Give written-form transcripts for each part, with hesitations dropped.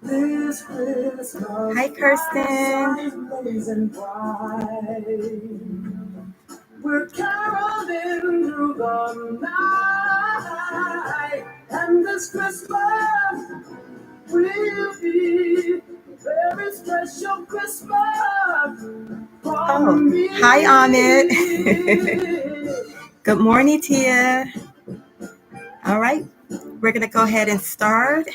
This Christmas, Hi, Kirsten. blazing bright. We're caroling through the night, and this Christmas will be a very special Christmas for me. Hi, Ahmed. Good morning, Tia. All right, we're going to go ahead and start.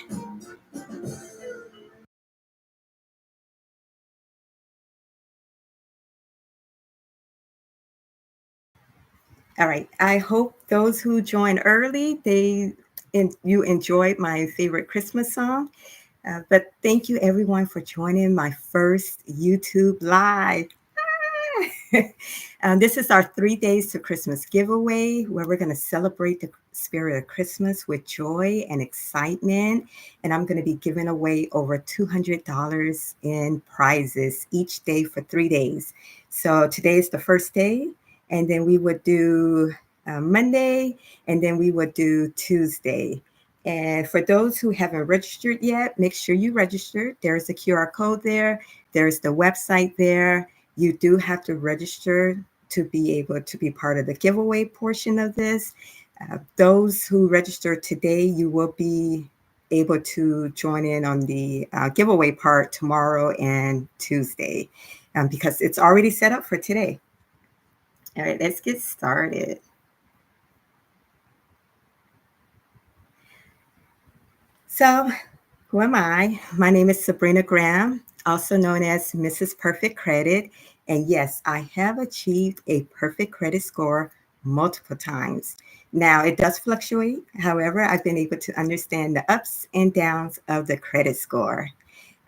All right, I hope those who joined early, you enjoyed my favorite Christmas song. But thank you everyone for joining my first YouTube live. This is our 3 days to Christmas giveaway where we're going to celebrate the spirit of Christmas with joy and excitement. And I'm going to be giving away over $200 in prizes each day for 3 days. So today is the first day, and then we would do Monday, and then we would do Tuesday. And for those who haven't registered yet, make sure you register. There's a QR code there. There's the website there. You do have to register to be able to be part of the giveaway portion of this. Those who register today, you will be able to join in on the giveaway part tomorrow and Tuesday because it's already set up for today. All right, let's get started. So, who am I? My name is Sabrina Graham, also known as Mrs. Perfect Credit. And yes, I have achieved a perfect credit score multiple times. Now, it does fluctuate. However, I've been able to understand the ups and downs of the credit score.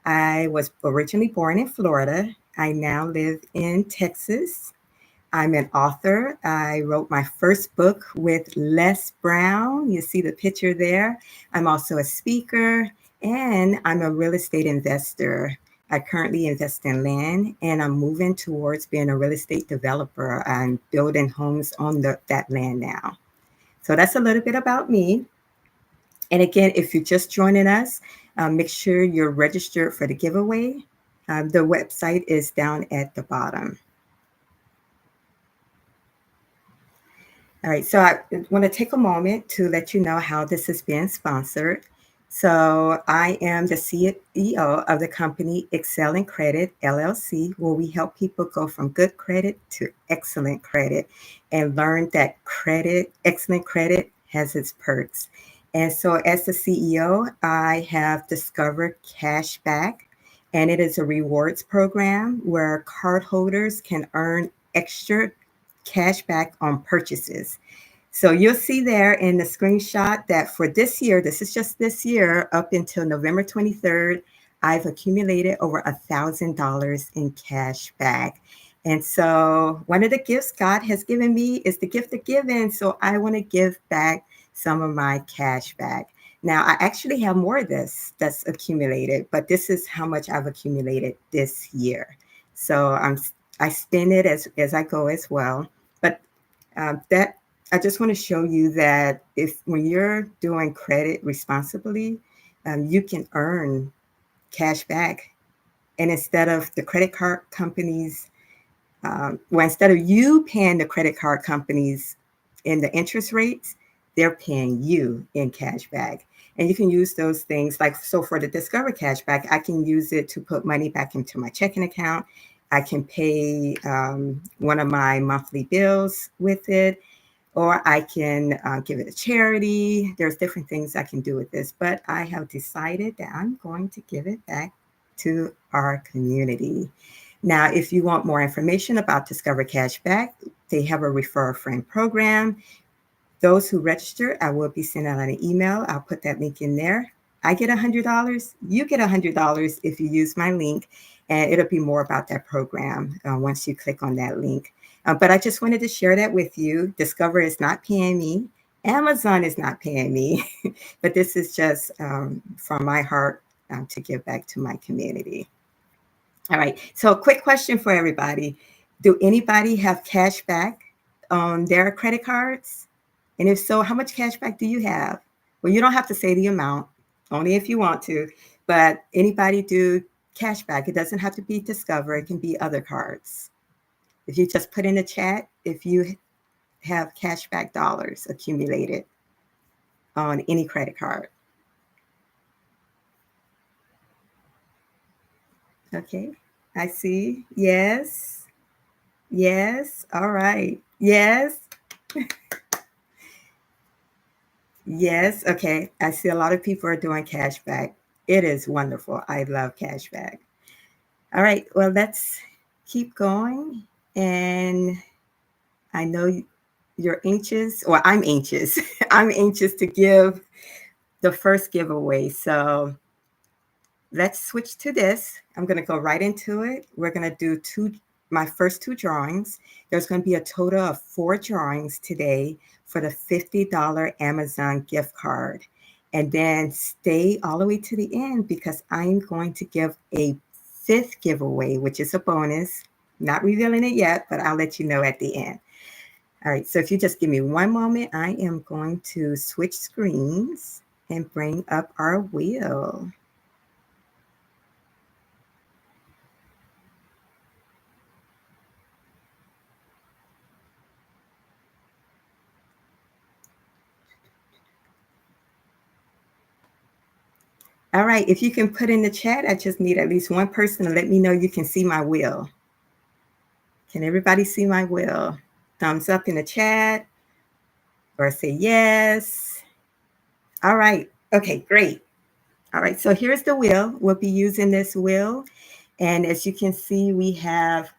I was originally born in Florida. I now live in Texas. I'm an author. I wrote my first book with Les Brown. You see the picture there. I'm also a speaker, and I'm a real estate investor. I currently invest in land, and I'm moving towards being a real estate developer. I'm building homes on that land now. So that's a little bit about me. And again, if you're just joining us, make sure you're registered for the giveaway. The website is down at the bottom. All right, so I want to take a moment to let you know how this is being sponsored. So I am the CEO of the company Excelling Credit LLC, where we help people go from good credit to excellent credit and learn that excellent credit has its perks. And so as the CEO, I have discovered Cashback, and it is a rewards program where cardholders can earn extra cash back on purchases. So you'll see there in the screenshot that for this year, this is just this year, up until November 23rd, I've accumulated over $1,000 in cash back. And so one of the gifts God has given me is the gift of giving. So I want to give back some of my cash back. Now, I actually have more of this that's accumulated, but this is how much I've accumulated this year. So I spend it as I go as well. But that I just want to show you that if when you're doing credit responsibly, you can earn cash back. And instead of the credit card companies, instead of you paying the credit card companies in the interest rates, they're paying you in cash back. And you can use those things like, so for the Discover Cashback, I can use it to put money back into my checking account. I can pay one of my monthly bills with it, or I can give it a charity. There's different things I can do with this, but I have decided that I'm going to give it back to our community. Now, if you want more information about Discover Cashback, they have a refer a friend program. Those who register, I will be sending out an email. I'll put that link in there. I get $100. You get $100 if you use my link, and it'll be more about that program once you click on that link. But I just wanted to share that with you. Discover is not paying me. Amazon is not paying me, but this is just from my heart to give back to my community. All right. So, a quick question for everybody: do anybody have cash back on their credit cards? And if so, how much cash back do you have? Well, you don't have to say the amount, only if you want to. but anybody do cashback. It doesn't have to be Discover. It can be other cards. If you just put in the chat, if you have cashback dollars accumulated on any credit card. Okay, I see. Yes. Yes. All right. Yes. Yes. Okay. I see a lot of people are doing cashback. It is wonderful. I love cashback. All right. Well, let's keep going. And I know you're anxious, or I'm anxious. I'm anxious to give the first giveaway. So let's switch to this. I'm going to go right into it. We're going to do my first two drawings. There's going to be a total of 4 drawings today for the $50 Amazon gift card. And then stay all the way to the end because I'm going to give a 5th giveaway, which is a bonus. Not revealing it yet, but I'll let you know at the end. All right, so if you just give me one moment, I am going to switch screens and bring up our wheel. All right, if you can put in the chat, I just need at least one person to let me know you can see my wheel. Can everybody see my wheel? Thumbs up in the chat or say yes. All right, okay, great. All right, so here's the wheel. We'll be using this wheel. And as you can see, we have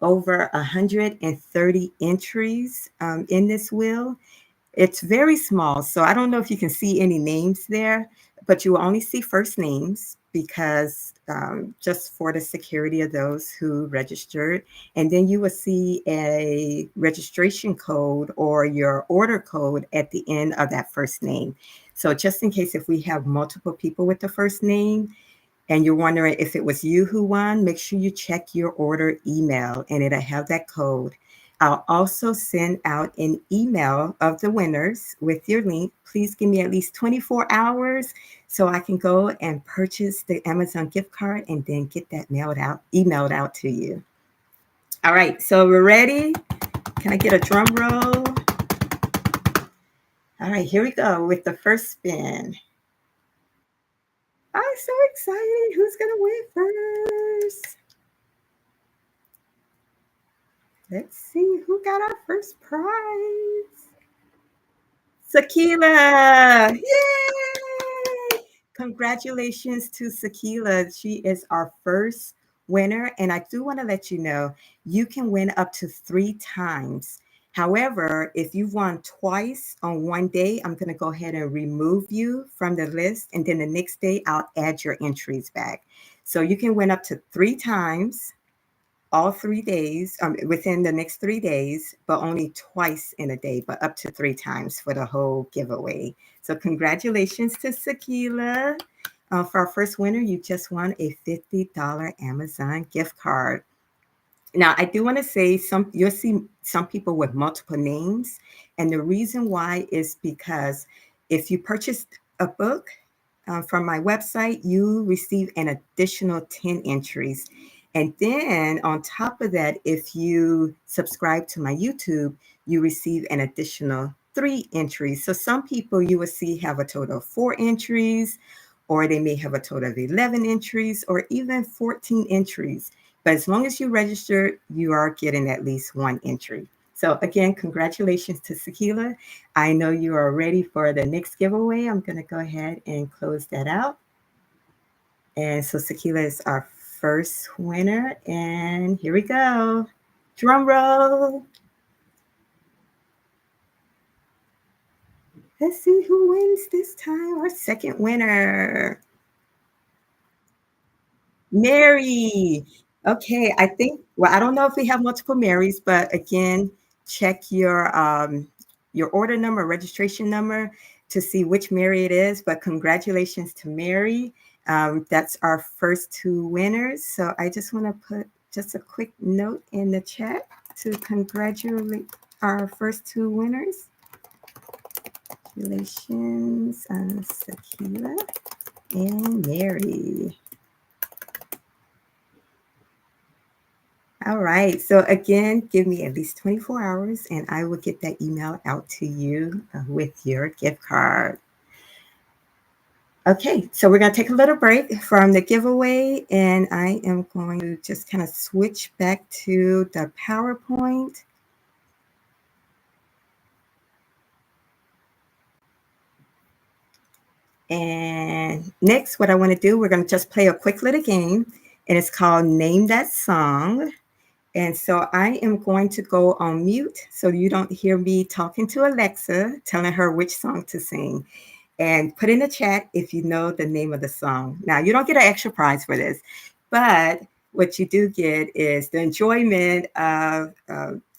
over 130 entries in this wheel. It's very small, so I don't know if you can see any names there, but you will only see first names because just for the security of those who registered. And then you will see a registration code or your order code at the end of that first name. So just in case if we have multiple people with the first name, and you're wondering if it was you who won, make sure you check your order email and it'll have that code. I'll also send out an email of the winners with your link. Please give me at least 24 hours so I can go and purchase the Amazon gift card and then get that emailed out to you. All right, so we're ready. Can I get a drum roll? All right, here we go with the first spin. I'm so excited. Who's going to win first? Let's see who got our first prize. Sakila. Yay! Congratulations to Sakila. She is our first winner. And I do want to let you know, you can win up to 3 times. However, if you've won twice on one day, I'm going to go ahead and remove you from the list. And then the next day, I'll add your entries back. So you can win up to 3 times all 3 days, within the next 3 days, but only twice in a day, but up to 3 times for the whole giveaway. So congratulations to Sakila. For our first winner, you just won a $50 Amazon gift card. Now, I do want to say you'll see some people with multiple names. And the reason why is because if you purchased a book from my website, you receive an additional 10 entries. And then on top of that, if you subscribe to my YouTube, you receive an additional 3 entries. So some people you will see have a total of 4 entries, or they may have a total of 11 entries, or even 14 entries. But as long as you register, you are getting at least 1 entry. So again, congratulations to Sakila. I know you are ready for the next giveaway. I'm going to go ahead and close that out. And so Sakila is our first winner. And here we go. Drum roll. Let's see who wins this time. Our second winner. Mary. Okay, I don't know if we have multiple Marys, but again, check your order number, registration number to see which Mary it is. But congratulations to Mary. That's our first 2 winners. So I just want to put just a quick note in the chat to congratulate our first 2 winners. Congratulations, Sakila and Mary. All right. So again, give me at least 24 hours and I will get that email out to you with your gift card. Okay, so we're going to take a little break from the giveaway and I am going to just kind of switch back to the PowerPoint. And next, what I want to do, we're going to just play a quick little game and it's called Name That Song. And so I am going to go on mute so you don't hear me talking to Alexa, telling her which song to sing. And put in the chat if you know the name of the song. Now, you don't get an extra prize for this, but what you do get is the enjoyment of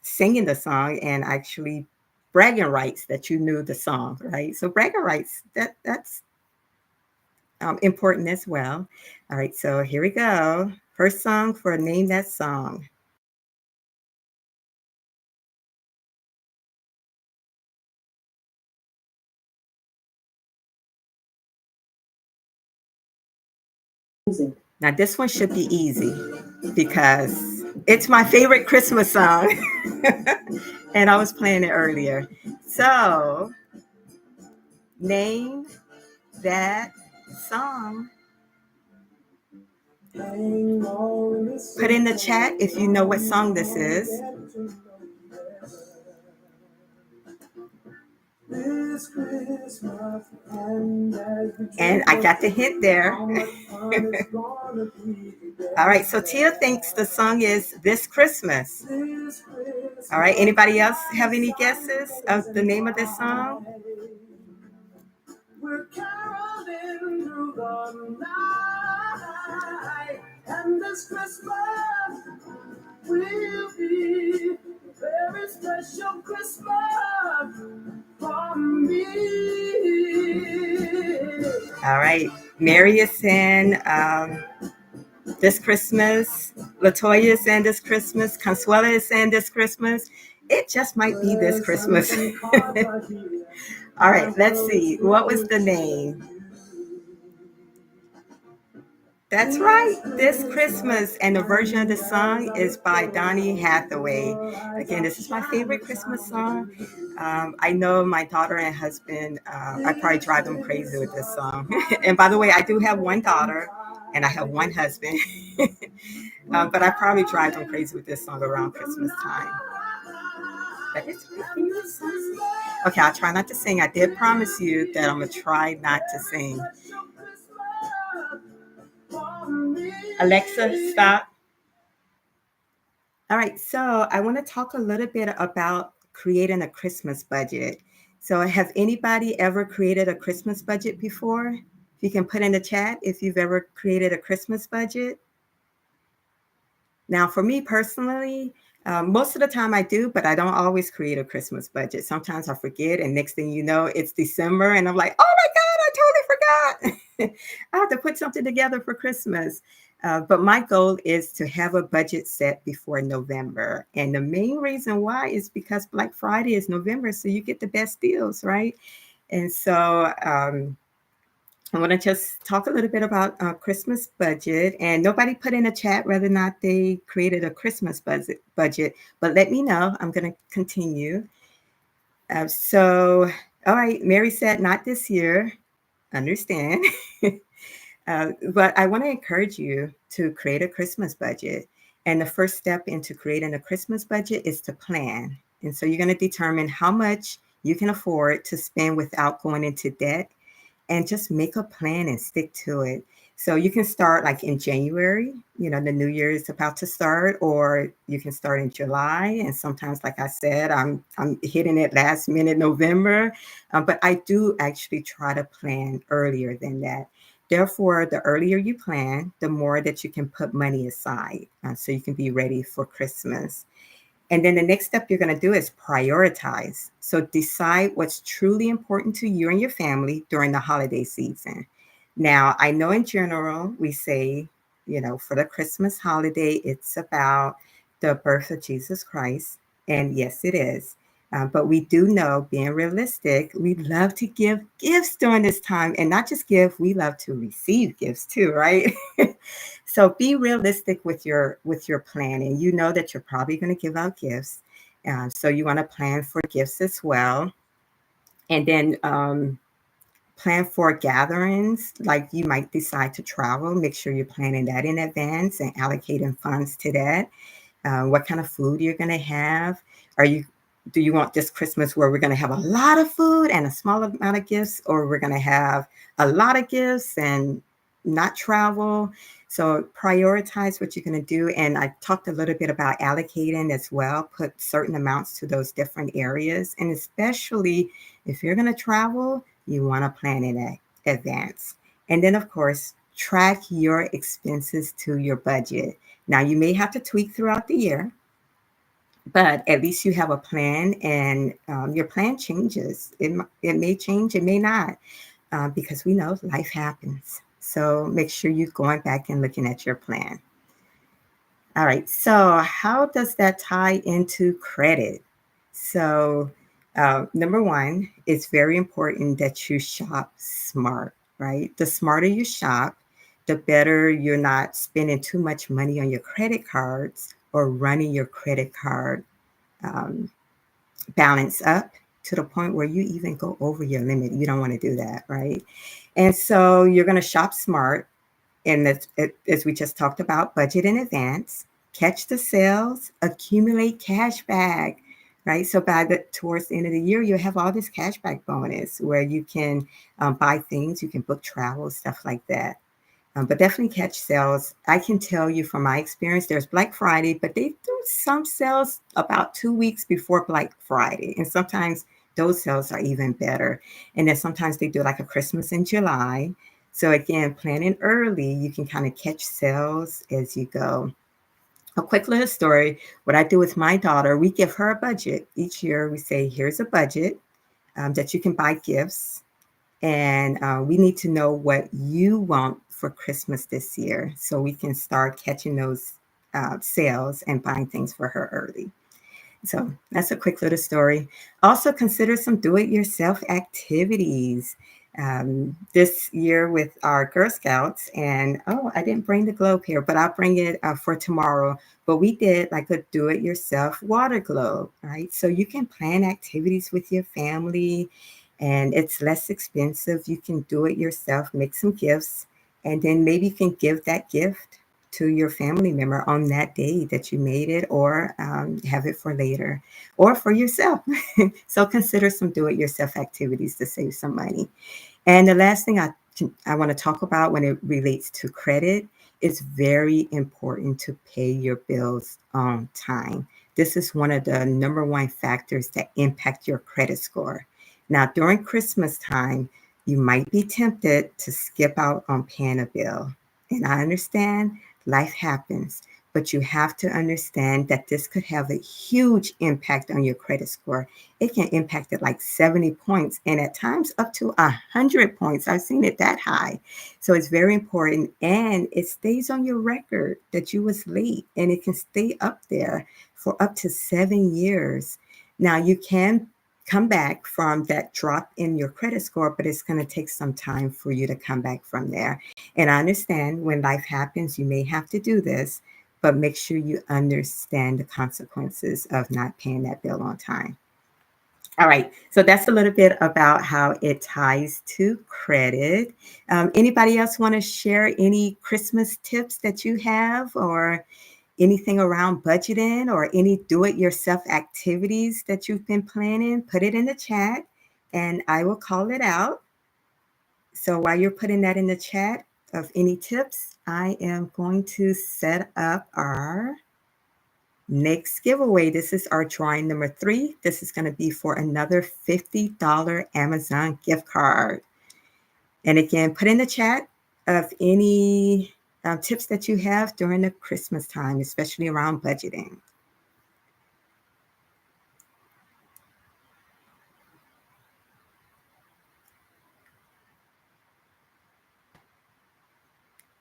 singing the song and actually bragging rights that you knew the song, right? So bragging rights, that's important as well. All right, so here we go. First song for Name That Song. Now, this one should be easy because it's my favorite Christmas song. And I was playing it earlier. So, name that song. Put in the chat if you know what song this is. And I got the hint there. All right, so Tia thinks the song is This Christmas. All right, anybody else have any guesses of the name of this song? We're caroling through the night, and this Christmas will be a very special Christmas for me. All right, Mary is saying This Christmas. Latoya is saying This Christmas. Consuela is saying This Christmas. It just might be this Christmas. All right, let's see. What was the name? That's right, This Christmas. And the version of the song is by Donny Hathaway. Again, this is my favorite Christmas song. I know my daughter and husband, I probably drive them crazy with this song. And by the way, I do have one daughter and I have one husband. But I probably drive them crazy with this song around Christmas time. But it's my favorite song. Okay, I'll try not to sing. I did promise you that I'm going to try not to sing. Alexa, stop. All right, so I want to talk a little bit about creating a Christmas budget. So have anybody ever created a Christmas budget before? If you can put in the chat if you've ever created a Christmas budget. Now, for me personally, most of the time I do, but I don't always create a Christmas budget. Sometimes I forget, and next thing you know, it's December, and I'm like, oh my God, I totally forgot. I have to put something together for Christmas. But my goal is to have a budget set before November. And the main reason why is because Black Friday is November, so you get the best deals, right? And so I want to just talk a little bit about Christmas budget. And nobody put in a chat whether or not they created a Christmas budget, but let me know. I'm going to continue. So, all right, Mary said not this year. Understand. But I want to encourage you to create a Christmas budget. And the first step into creating a Christmas budget is to plan. And so you're going to determine how much you can afford to spend without going into debt, and just make a plan and stick to it. So you can start like in January, you know, the new year is about to start, or you can start in July. And sometimes, like I said, I'm hitting it last minute November, but I do actually try to plan earlier than that. Therefore, the earlier you plan, the more that you can put money aside so you can be ready for Christmas. And then the next step you're going to do is prioritize. So decide what's truly important to you and your family during the holiday season. Now, I know in general, we say, you know, for the Christmas holiday, it's about the birth of Jesus Christ. And yes, it is. But we do know, being realistic, we love to give gifts during this time, and not just give, we love to receive gifts too, right? So be realistic with your planning. You know that you're probably going to give out gifts, so you want to plan for gifts as well, and then plan for gatherings. Like you might decide to travel. Make sure you're planning that in advance and allocating funds to that. What kind of food you're going to have? Are you Do you want this Christmas where we're going to have a lot of food and a small amount of gifts, or we're going to have a lot of gifts and not travel? So prioritize what you're going to do. And I talked a little bit about allocating as well. Put certain amounts to those different areas. And especially if you're going to travel, you want to plan in advance. And then, of course, track your expenses to your budget. Now, you may have to tweak throughout the year, but at least you have a plan, and your plan changes. It may change, it may not, because we know life happens. So make sure you're going back and looking at your plan. All right. So, how does that tie into credit? So, number one, it's very important that you shop smart, right? The smarter you shop, the better you're not spending too much money on your credit cards or running your credit card um, balance up to the point where you even go over your limit. You don't want to do that, right? And so, you're going to shop smart, and as we just talked about, budget in advance, catch the sales, accumulate cash back, right? So towards the end of the year, you'll have all this cash back bonus where you can buy things, you can book travel, stuff like that. But definitely catch sales. I can tell you from my experience, there's Black Friday, but they do some sales about 2 weeks before Black Friday. And sometimes those sales are even better. And then sometimes they do like a Christmas in July. So again, planning early, you can kind of catch sales as you go. A quick little story. What I do with my daughter, we give her a budget. Each year we say, here's a budget that you can buy gifts, and we need to know what you want for Christmas this year so we can start catching those sales and buying things for her early. So that's a quick little story. Also, consider some do it yourself activities. This year with our Girl Scouts, and oh, I didn't bring the globe here, but I'll bring it for tomorrow. But we did like a do it yourself water globe, right? So you can plan activities with your family, and it's less expensive. You can do it yourself, make some gifts, and then maybe you can give that gift to your family member on that day that you made it, or have it for later or for yourself. So consider some do it yourself activities to save some money. And the last thing I want to talk about when it relates to credit, it's very important to pay your bills on time. This is one of the number one factors that impact your credit score. Now, during Christmas time, you might be tempted to skip out on paying a bill. And I understand life happens, but you have to understand that this could have a huge impact on your credit score. It can impact it like 70 points, and at times up to 100 points. I've seen it that high. So it's very important, and it stays on your record that you was late, and it can stay up there for up to 7 years. Now you can come back from that drop in your credit score, but it's going to take some time for you to come back from there. And I understand when life happens, you may have to do this, but make sure you understand the consequences of not paying that bill on time. All right, so that's a little bit about how it ties to credit. Anybody else want to share any Christmas tips that you have, or anything around budgeting, or any do it yourself activities that you've been planning? Put it in the chat and I will call it out. So while you're putting that in the chat of any tips, I am going to set up our next giveaway. This is our drawing number 3. This is going to be for another $50 Amazon gift card. And again, put in the chat of any tips that you have during the Christmas time, especially around budgeting.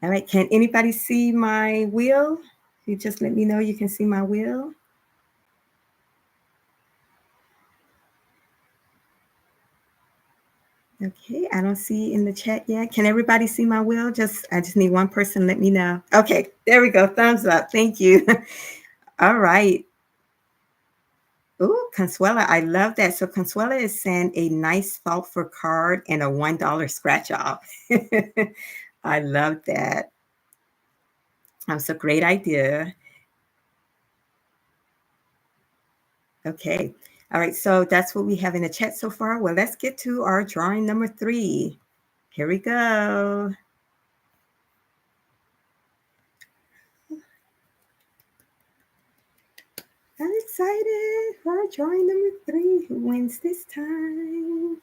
All right, can anybody see my wheel? You just let me know you can see my wheel. Okay, I don't see in the chat yet. Can everybody see my wheel? I just need one person. Let me know. Okay, there we go. Thumbs up. Thank you. All right. Ooh, Consuela, I love that. So Consuela is saying a nice thoughtful card and a $1 scratch off. I love that. That's a great idea. Okay. All right. So that's what we have in the chat so far. Well, let's get to our drawing number 3. Here we go. I'm excited for drawing number 3. Who wins this time?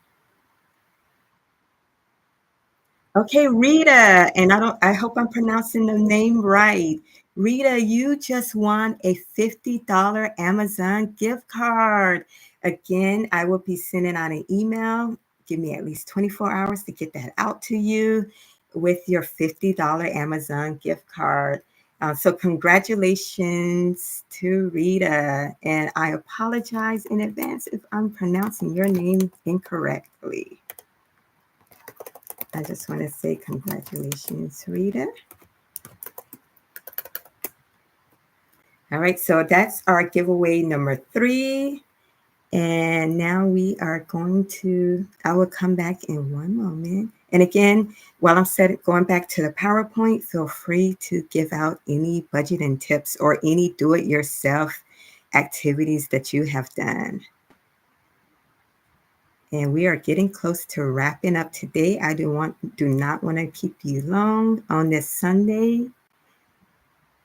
Okay, Rita, and I hope I'm pronouncing the name right. Rita, you just won a $50 Amazon gift card. Again, I will be sending out an email. Give me at least 24 hours to get that out to you with your $50 Amazon gift card. So congratulations to Rita, and I apologize in advance if I'm pronouncing your name incorrectly. I just want to say congratulations, Rita. All right, so that's our giveaway number 3. And now we are going to, I will come back in one moment. And again, while I'm going back to the PowerPoint, feel free to give out any budgeting tips or any do-it-yourself activities that you have done. And we are getting close to wrapping up today. I do not want to keep you long on this Sunday.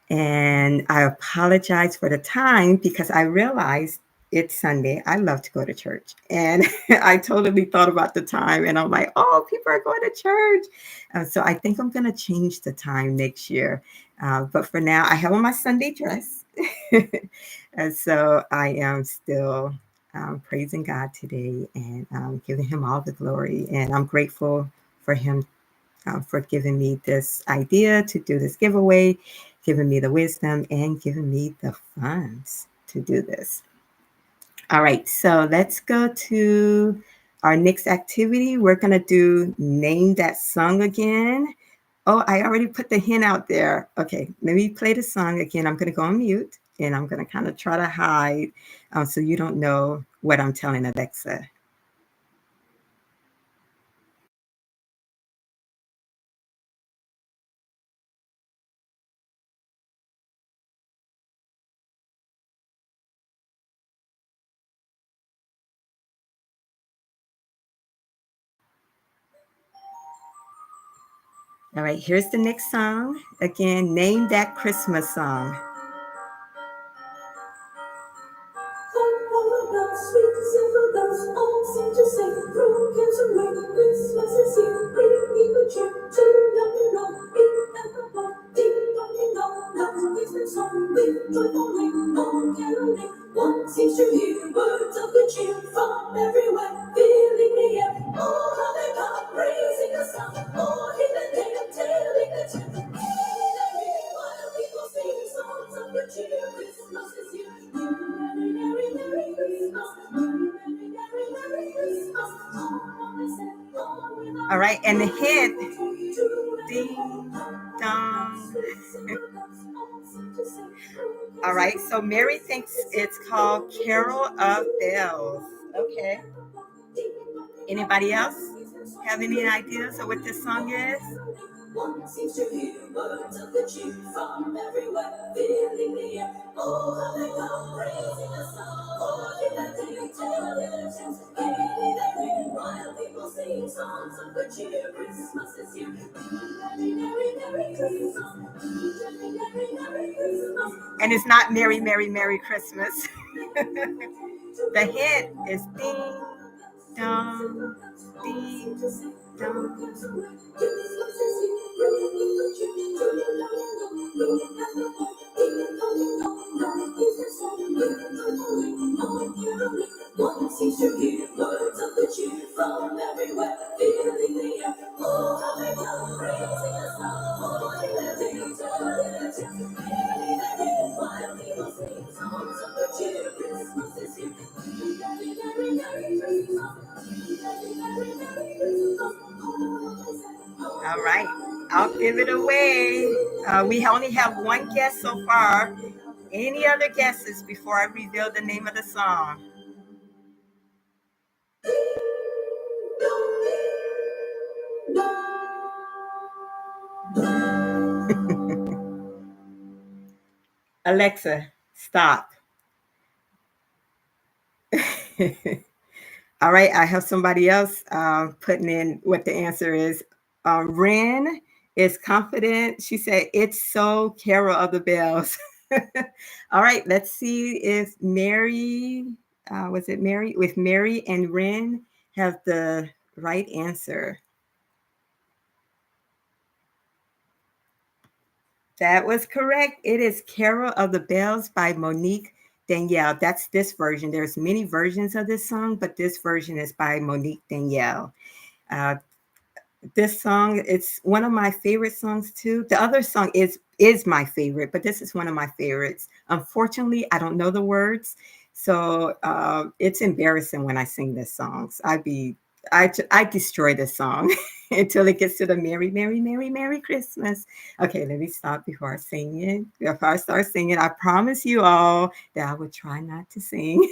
And I apologize for the time because I realized it's Sunday. I love to go to church. And I totally thought about the time and I'm like, oh, people are going to church. So I think I'm going to change the time next year. But for now, I have on my Sunday dress. And so I am still praising God today and giving him all the glory. And I'm grateful for him for giving me this idea to do this giveaway, giving me the wisdom, and giving me the funds to do this. All right, so let's go to our next activity. We're going to do Name That Song again. Oh, I already put the hint out there. Okay, let me play the song again. I'm going to go on mute, and I'm going to kind of try to hide so you don't know what I'm telling Alexa. All right, here's the next song. Again, Name That Christmas Song. Sweet simple bells all seem to say, through cares and rain, Christmas is here. Bring me good cheer to young and old, big and above, deep down in love is the song with joyful ring, long caroling. One seems to hear words of good cheer from everywhere, filling the air. Oh, how they come, praising the sun, oh, in the day of telling the tune. While people sing songs of good cheer, Christmas is here. Merry, merry, merry Christmas. Merry, merry, merry Christmas. All right, and the hint, ding dong. All right, so Mary thinks it's called Carol of Bells. Okay. Anybody else have any ideas of what this song is? One seems to hear words of the cheer from everywhere, filling the air. Oh, how they come, praising the song. Oh, in the day, televisions, gaily they ring, while people sing songs of good cheer. Christmas is here. Merry, merry, merry Christmas. Merry, merry, merry Christmas. And it's not Merry, Merry, Merry Christmas. The hint is ding dong, ding dong. One seems to hear words of the cheer from everywhere, filling the air. Oh, how they come, praising the song. Oh, in the day, while people sing songs of the cheer. Christmas is here. Merry, merry, merry Christmas. Merry, merry, merry Christmas. I'll give it away. We only have one guess so far. Any other guesses before I reveal the name of the song? Alexa, stop. All right, I have somebody else putting in what the answer is. Ren is confident. She said, it's so Carol of the Bells. All right, let's see if Mary, was it Mary? With Mary and Ren have the right answer. That was correct. It is Carol of the Bells by Monique Danielle. That's this version. There's many versions of this song, but this version is by Monique Danielle. This song, it's one of my favorite songs too. The other song is my favorite, but this is one of my favorites. Unfortunately, I don't know the words, so it's embarrassing when I sing this song. I destroy this song until it gets to the Merry, Merry, Merry, Merry Christmas. Okay, let me stop before I sing it. If I start singing, I promise you all that I would try not to sing.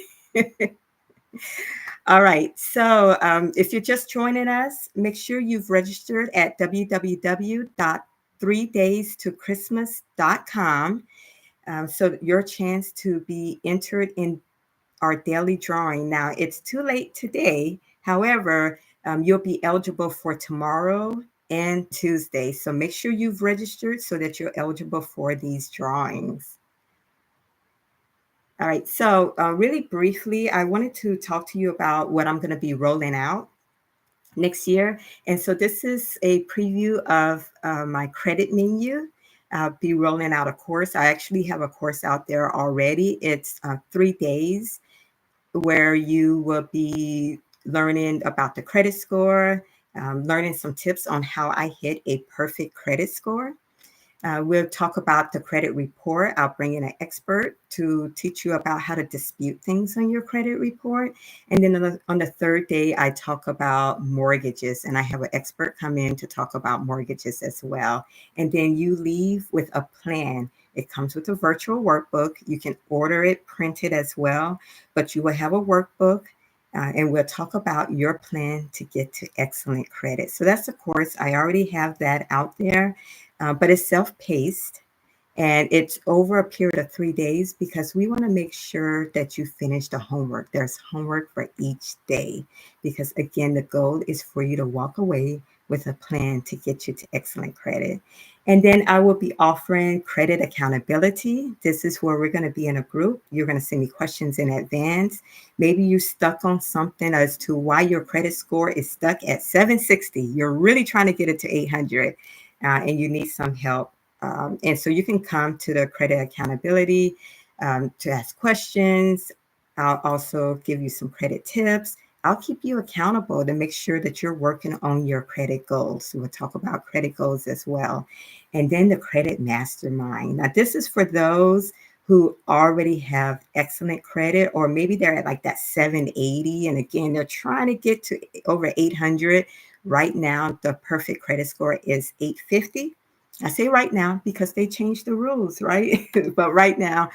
All right. So if you're just joining us, make sure you've registered at www.3daystoChristmas.com. So your chance to be entered in our daily drawing. Now, it's too late today. However, you'll be eligible for tomorrow and Tuesday. So make sure you've registered so that you're eligible for these drawings. All right. So, really briefly, I wanted to talk to you about what I'm going to be rolling out next year. And so, this is a preview of my credit menu. I'll be rolling out a course. I actually have a course out there already. It's 3 days where you will be learning about the credit score, learning some tips on how I hit a perfect credit score. We'll talk about the credit report. I'll bring in an expert to teach you about how to dispute things on your credit report. And then on the third day, I talk about mortgages, and I have an expert come in to talk about mortgages as well. And then you leave with a plan. It comes with a virtual workbook. You can order it printed as well, but you will have a workbook. And we'll talk about your plan to get to excellent credit. So that's the course. I already have that out there. But it's self-paced and it's over a period of 3 days because we want to make sure that you finish the homework. There's homework for each day because, again, the goal is for you to walk away with a plan to get you to excellent credit. And then I will be offering credit accountability. This is where we're going to be in a group. You're going to send me questions in advance. Maybe you're stuck on something as to why your credit score is stuck at 760. You're really trying to get it to 800. And you need some help. And so you can come to the credit accountability to ask questions. I'll also give you some credit tips. I'll keep you accountable to make sure that you're working on your credit goals. We'll talk about credit goals as well. And then the credit mastermind. Now, this is for those who already have excellent credit, or maybe they're at like that 780. And again, they're trying to get to over 800. Right now, the perfect credit score is 850. I say right now because they changed the rules, right? But right now,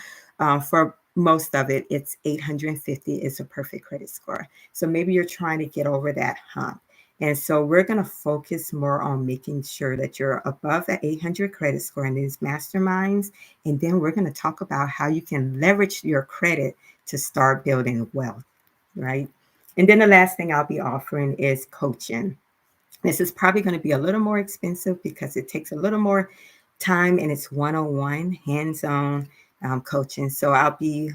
for most of it, it's 850 is a perfect credit score. So maybe you're trying to get over that hump. And so we're going to focus more on making sure that you're above that 800 credit score in these masterminds. And then we're going to talk about how you can leverage your credit to start building wealth, right? And then the last thing I'll be offering is coaching. This is probably going to be a little more expensive because it takes a little more time and it's one-on-one, hands-on coaching. So I'll be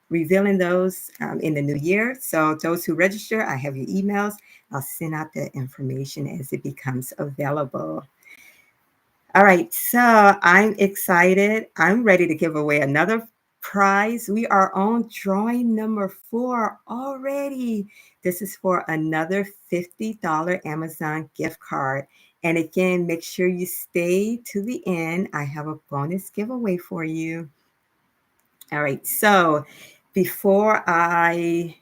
revealing those in the new year. So those who register, I have your emails. I'll send out the information as it becomes available. All right, so I'm excited. I'm ready to give away another prize. We are on drawing number 4 already. This is for another $50 Amazon gift card. And again, make sure you stay to the end. I have a bonus giveaway for you. All right, so before I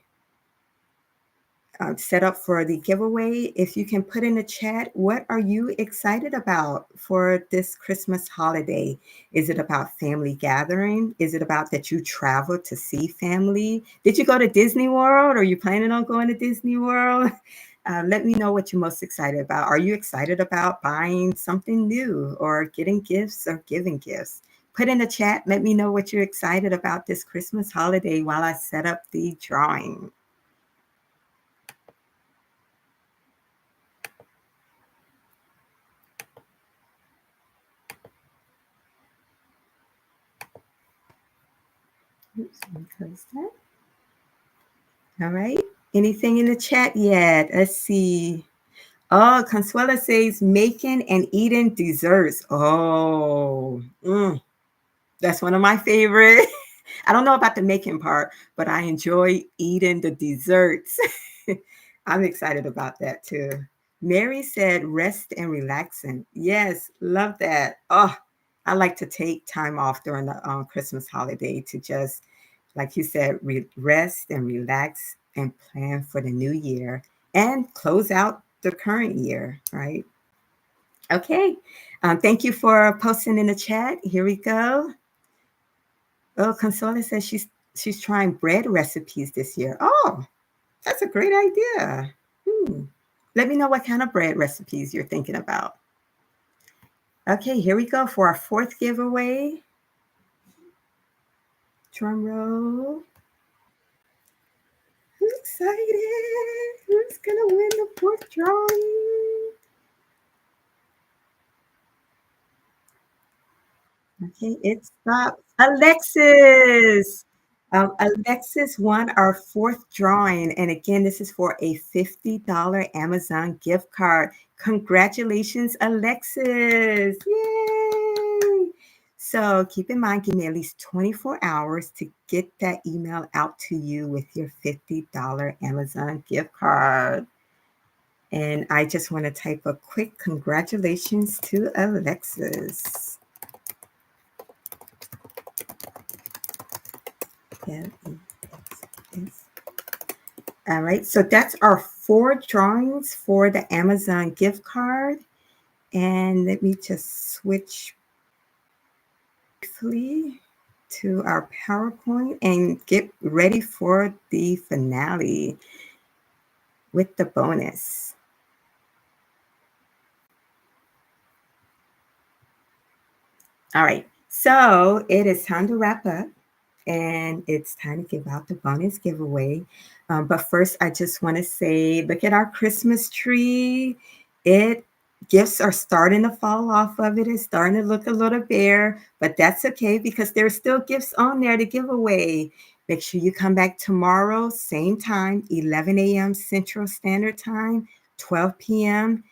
set up for the giveaway. If you can put in the chat, what are you excited about for this Christmas holiday? Is it about family gathering? Is it about that you travel to see family? Did you go to Disney World? Are you planning on going to Disney World? Let me know what you're most excited about. Are you excited about buying something new or getting gifts or giving gifts? Put in the chat. Let me know what you're excited about this Christmas holiday while I set up the drawing. Oops, let me close that. All right. Anything in the chat yet? Let's see. Oh, Consuela says making and eating desserts. Oh, that's one of my favorite. I don't know about the making part, but I enjoy eating the desserts. I'm excited about that too. Mary said rest and relaxing. Yes, love that. Oh, I like to take time off during the Christmas holiday to just, like you said, rest and relax and plan for the new year and close out the current year, right? Okay. Thank you for posting in the chat. Here we go. Oh, Consola says she's trying bread recipes this year. Oh, that's a great idea. Let me know what kind of bread recipes you're thinking about. Okay, here we go for our fourth giveaway. Drum roll. Who's excited? Who's gonna win the fourth drawing? Okay, it stopped. Alexis. Alexis won our fourth drawing. And again, this is for a $50 Amazon gift card. Congratulations, Alexis. Yay. So keep in mind, give me at least 24 hours to get that email out to you with your $50 Amazon gift card. And I just want to type a quick congratulations to Alexis. Yeah. All right, so that's our 4 drawings for the Amazon gift card. And let me just switch briefly to our PowerPoint and get ready for the finale with the bonus. All right, so it is time to wrap up. And it's time to give out the bonus giveaway. But first, I just want to say, look at our Christmas tree. Gifts are starting to fall off of it. It's starting to look a little bare, but that's okay because there's still gifts on there to give away. Make sure you come back tomorrow, same time, 11 a.m. Central Standard Time, 12 p.m.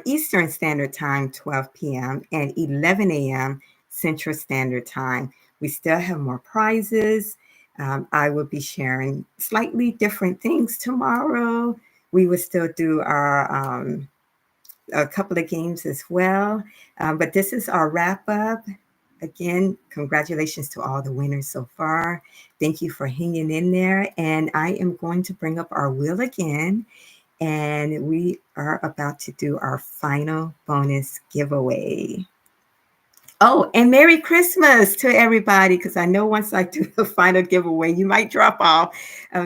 Eastern Standard Time, 12 p.m. and 11 a.m. Central Standard Time. We still have more prizes. I will be sharing slightly different things tomorrow. We will still do our a couple of games as well. But this is our wrap up. Again, congratulations to all the winners so far. Thank you for hanging in there. And I am going to bring up our wheel again. And we are about to do our final bonus giveaway. Oh, and Merry Christmas to everybody, because I know once I do the final giveaway, you might drop off.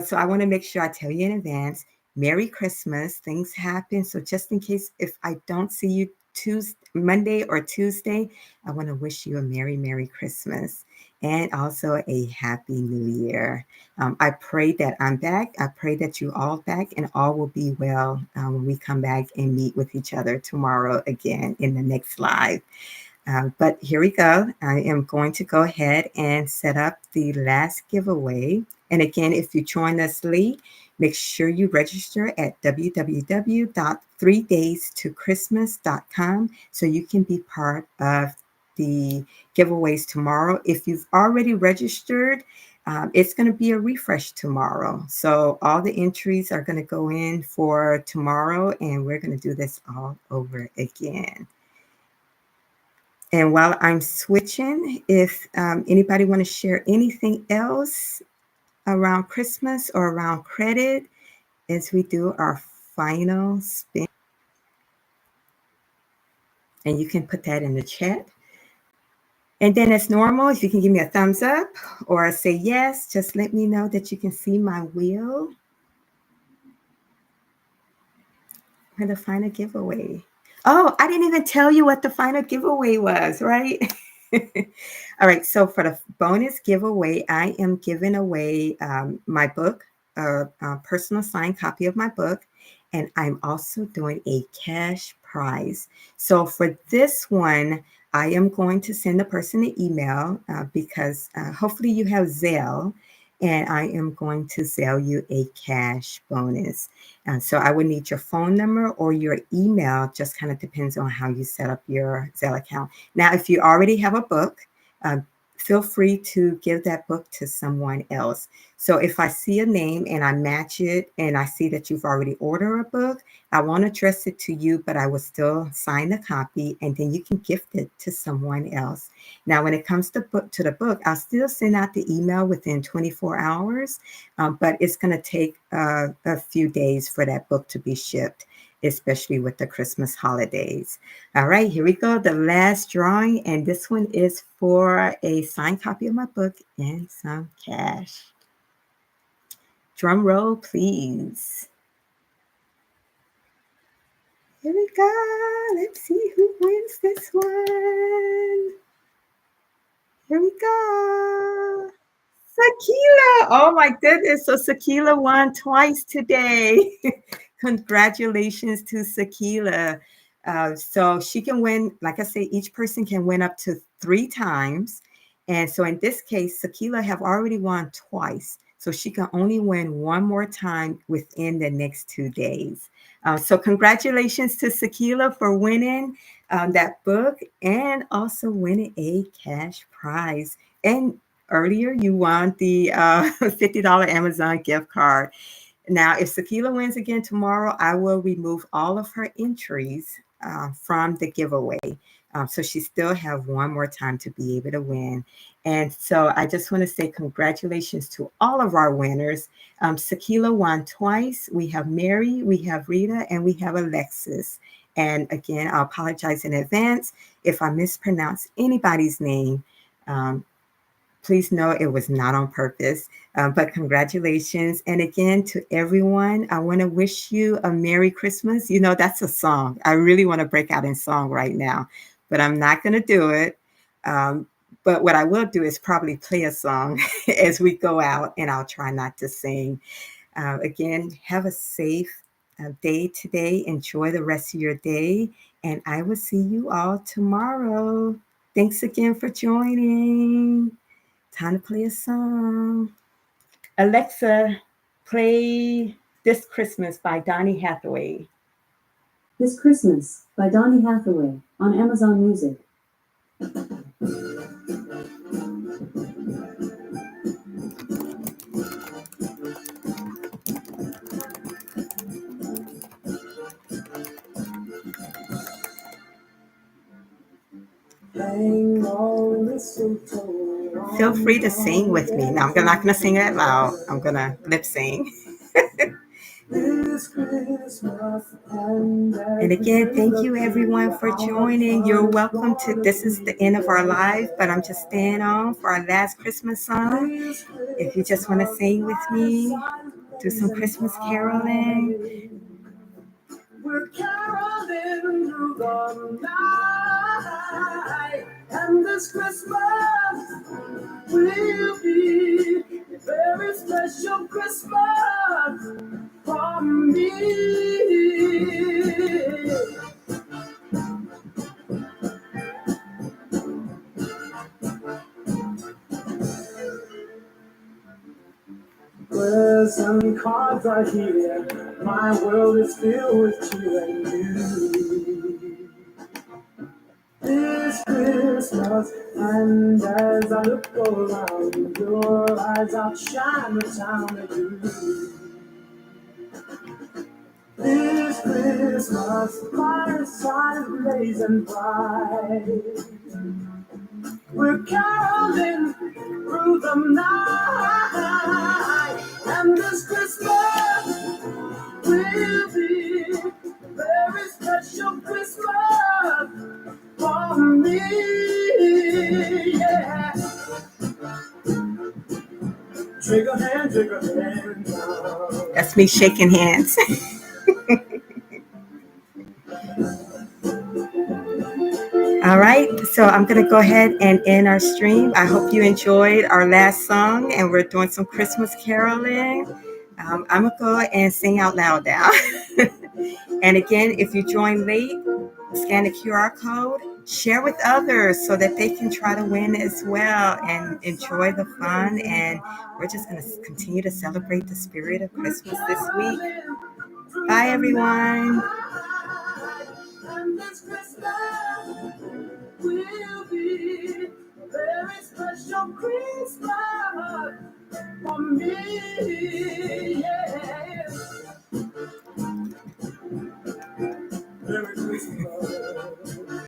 So I want to make sure I tell you in advance, Merry Christmas. Things happen. So just in case if I don't see you Monday or Tuesday, I want to wish you a Merry Christmas and also a Happy New Year. I pray that I'm back. I pray that you all back and all will be well when we come back and meet with each other tomorrow again in the next live. But here we go. I am going to go ahead and set up the last giveaway. And again, if you join us late, make sure you register at www.3daystoChristmas.com so you can be part of the giveaways tomorrow. If you've already registered, it's going to be a refresh tomorrow. So all the entries are going to go in for tomorrow, and we're going to do this all over again. And while I'm switching, if anybody want to share anything else around Christmas or around credit, as we do our final spin. And you can put that in the chat. And then as normal, if you can give me a thumbs up or say yes, just let me know that you can see my wheel for the final giveaway. Oh, I didn't even tell you what the final giveaway was, right? All right, so for the bonus giveaway, I am giving away my book, a personal signed copy of my book, and I'm also doing a cash prize. So for this one, I am going to send the person an email because hopefully you have Zelle, and I am going to sell you a cash bonus. So I would need your phone number or your email, just kind of depends on how you set up your Zelle account. Now, if you already have a book, feel free to give that book to someone else. So if I see a name and I match it and I see that you've already ordered a book, I won't address it to you, but I will still sign the copy and then you can gift it to someone else. Now, when it comes to the book, I'll still send out the email within 24 hours, but it's going to take a few days for that book to be shipped, especially with the Christmas holidays. All right, here we go. The last drawing, and this one is for a signed copy of my book and some cash. Drum roll, please. Here we go. Let's see who wins this one. Here we go. Sakila. Oh my goodness. So Sakila won twice today. Congratulations to Sakila. So she can win, like I say, each person can win up to 3 times. And so in this case, Sakila have already won twice. So she can only win one more time within the next 2 days. So congratulations to Sakila for winning that book and also winning a cash prize. And earlier you won the $50 Amazon gift card. Now, if Sakila wins again tomorrow, I will remove all of her entries from the giveaway. So she still have one more time to be able to win. And so I just want to say congratulations to all of our winners. Sakila won twice. We have Mary, we have Rita, and we have Alexis. And again, I apologize in advance if I mispronounce anybody's name. Please know it was not on purpose, but congratulations. And again, to everyone, I want to wish you a Merry Christmas. You know, that's a song. I really want to break out in song right now, but I'm not going to do it. But what I will do is probably play a song as we go out, and I'll try not to sing. Again, have a safe day today. Enjoy the rest of your day, and I will see you all tomorrow. Thanks again for joining. Time to play a song. Alexa, play This Christmas by Donny Hathaway. This Christmas by Donny Hathaway on Amazon Music. Feel free to sing with me. Now, I'm not going to sing it loud. I'm going to lip sing. And again, thank you everyone for joining. You're welcome to, this is the end of our live, but I'm just staying on for our last Christmas song. If you just want to sing with me, do some Christmas caroling. We're caroling through the night, and this Christmas will be a very special Christmas for me. Present cards are here, my world is filled with cheer and you. This Christmas, and as I look around, your eyes outshine the town of you. This Christmas, fireside blazing bright. We're caroling through the night, and this Christmas special Christmas for me. Yeah. Shake a hand, shake a hand. That's me shaking hands. All right, so I'm going to go ahead and end our stream. I hope you enjoyed our last song, and we're doing some Christmas caroling. I'm going to go and sing out loud now. And again, if you join late, scan the QR code, share with others so that they can try to win as well and enjoy the fun. And we're just going to continue to celebrate the spirit of Christmas this week. Bye, everyone. And this Christmas will be a very special Christmas for me.